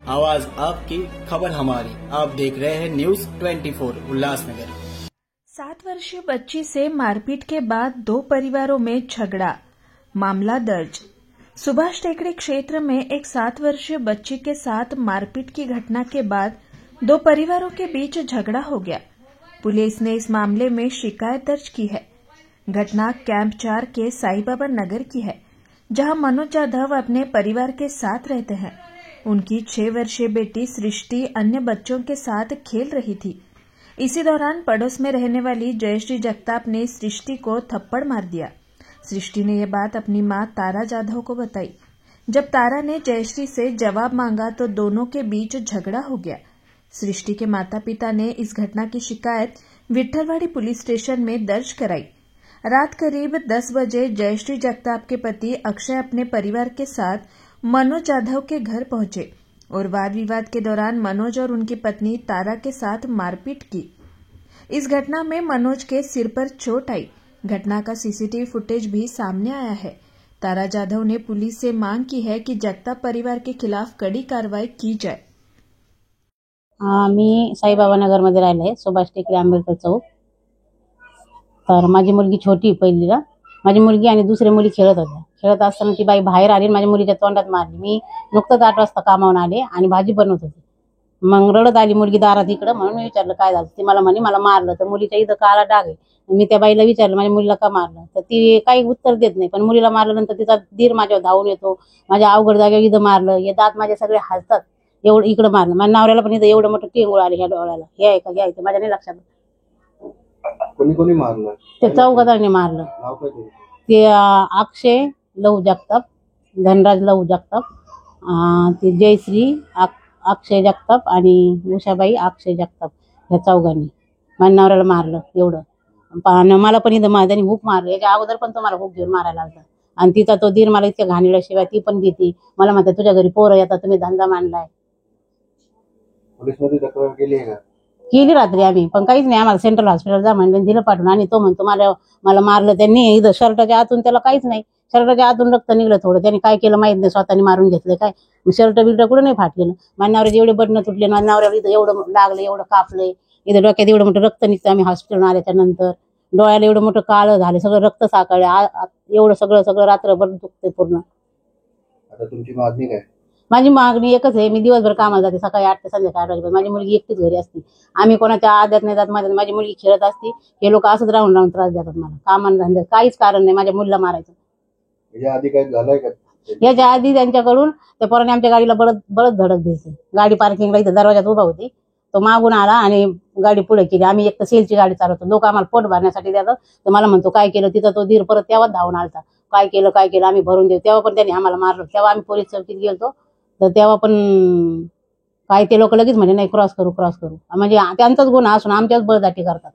आवाज आपकी, खबर हमारी। आप देख रहे हैं न्यूज 24 उल्लासनगर। 7 वर्षीय बच्ची से मारपीट के बाद 2 परिवारों में झगड़ा, मामला दर्ज। सुभाष टेकड़ी क्षेत्र में एक 7 वर्षीय बच्ची के साथ मारपीट की घटना के बाद 2 परिवारों के बीच झगड़ा हो गया। पुलिस ने इस मामले में शिकायत दर्ज की है। घटना कैंप 4 के साईं बाबा नगर की है, जहां मनोज जाधव अपने परिवार के साथ रहते हैं। उनकी 6 वर्षीय बेटी सृष्टि अन्य बच्चों के साथ खेल रही थी। इसी दौरान पड़ोस में रहने वाली जयश्री जगताप ने सृष्टि को थप्पड़ मार दिया। सृष्टि ने यह बात अपनी मां तारा जाधव को बताई। जब तारा ने जयश्री से जवाब मांगा तो दोनों के बीच झगड़ा हो गया। सृष्टि के माता पिता ने इस घटना की शिकायत विठलवाड़ी पुलिस स्टेशन में दर्ज कराई। रात करीब 10 बजे जयश्री जगताप के पति अक्षय अपने परिवार के साथ मनोज जाधव के घर पहुंचे और वाद विवाद के दौरान मनोज और उनकी पत्नी तारा के साथ मारपीट की। इस घटना में मनोज के सिर पर चोट आई। घटना का सीसीटीवी फुटेज भी सामने आया है। तारा जाधव ने पुलिस से मांग की है कि जगताप परिवार के खिलाफ कड़ी कार्रवाई की जाए। मी साईबाबा नगर मध्ये राहिले, सुभाष टेकडी आंबेडकर चौक। तर माझी मुलगी छोटी पहिलीला, माझी मुलगी आणि दुसरी मुली खेळत होत्या। खेळत असताना ती बाई बाहेर आली आणि माझ्या मुलीच्या तोंडात मारली। मी नुकतंच 8 वाजता कामावून आले आणि भाजी बनवत होते। मग रडत आली मुलगी दारात इकडं, म्हणून मी विचारलं काय झालं। ती मला म्हणे मला मारलं। तर मुलीच्या इथं काळा डाग आहे। मी त्या बाईला विचारलं माझ्या मुलीला का मारलं, तर ती काही उत्तर देत नाही। पण मुलीला मारल्यानंतर तिचा दीर माझ्यावर धावून येतो, माझ्या अवघड जागेवर इथं मारलं, हे दात माझे सगळे हलतात, एवढं इकडं मारलं। माझ्या नवऱ्याला पण इथं एवढं मोठं टेंगूळ आले ह्या डोळ्याला। हे आहे का, हे आहे माझ्या नाही लक्षात। कोणी कोणी मारलं? ते चौघांनी मारलं। नाव काय तुझं? ते अक्षय लहू जगताप, धनराज लहू जगताप, ते जयश्री अक्षय जगताप आणि उषाबाई अक्षय जगताप, ह्या चौघांनी माझ्या नवऱ्याला मारलं एवढं। मला पण इथं त्यांनी हुक मारलं। याच्या अगोदर पण तुम्हाला हुक घेऊन मारायला लागला। आणि तिचा तो दीर मला इतक्या घाणेरड्या शिवाय ती पण देते। मला म्हणते तुझ्या घरी पोरं येतात, तुम्ही धंदा मांडलाय। पोलिसमध्ये तक्रार केली आहे का? केली रात्री आम्ही, पण काहीच नाही। आम्हाला सेंट्रल हॉस्पिटल जा म्हणलं, दिलं पाठवून। आणि तो म्हणतो मला मारलं त्यांनी। इथं शर्टाच्या आतून त्याला काहीच नाही, शर्टाच्या आतून रक्त निघलं थोडं। त्यांनी काय केलं माहित नाही, स्वतःने मारून घेतलं काय। शर्ट बिल्ट कुठं नाही फाटलेलं। माझ्या नवऱ्याचे एवढे बटणं तुटले, माझ्या नवऱ्याला इथं एवढं लागलं, एवढं कापलंय, इथं डोक्यात एवढं मोठं रक्त निघतं। आम्ही हॉस्पिटल आल्याच्या नंतर डोळ्याला एवढं मोठं काळं झालं, सगळं रक्त साकळलं, एवढं सगळं रात्रभर दुखते पूर्ण। आता तुमची मागणी काय? माझी मागणी एकच आहे, मी दिवसभर कामाला जाते, सकाळी 8 ते संध्याकाळी 8 वाजेपर्यंत। माझी मुलगी एकटीच घरी असते, आम्ही कोणाच्या आद्यात नाही जात। माझी मुलगी खेळत असते, हे लोक असंच राहून त्रास देतात मला। कामाला धंद्यात काहीच कारण नाही माझ्या मुलीला मारायचं। याच्या आधी काय झालंय का? याच्या आधी त्यांच्याकडून त्या पोराने आमच्या गाडीला बळच धडक द्यायची। गाडी पार्किंगला इथं दरवाजात उभा होती, तो मागून आला आणि गाडी पुढे केली। आम्ही एक तर सेलची गाडी चालवतो, लोक आम्हाला पोट भरण्यासाठी देतात। तर मला म्हणतो काय केलं, तिथं तो दीर परत तेव्हा धावून आलता, काय केलं आम्ही भरून देऊ। तेव्हा पण त्यांनी आम्हाला मारलं। तेव्हा आम्ही पोलीस चौकीत गेलतो, तर तेव्हा पण काय ते लोक लगेच म्हणजे नाही क्रॉस करू। म्हणजे त्यांचाच गुन्हा असून आमच्याच बळजाटी करतात।